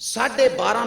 12.5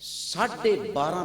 12.5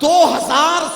2000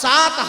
7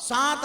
7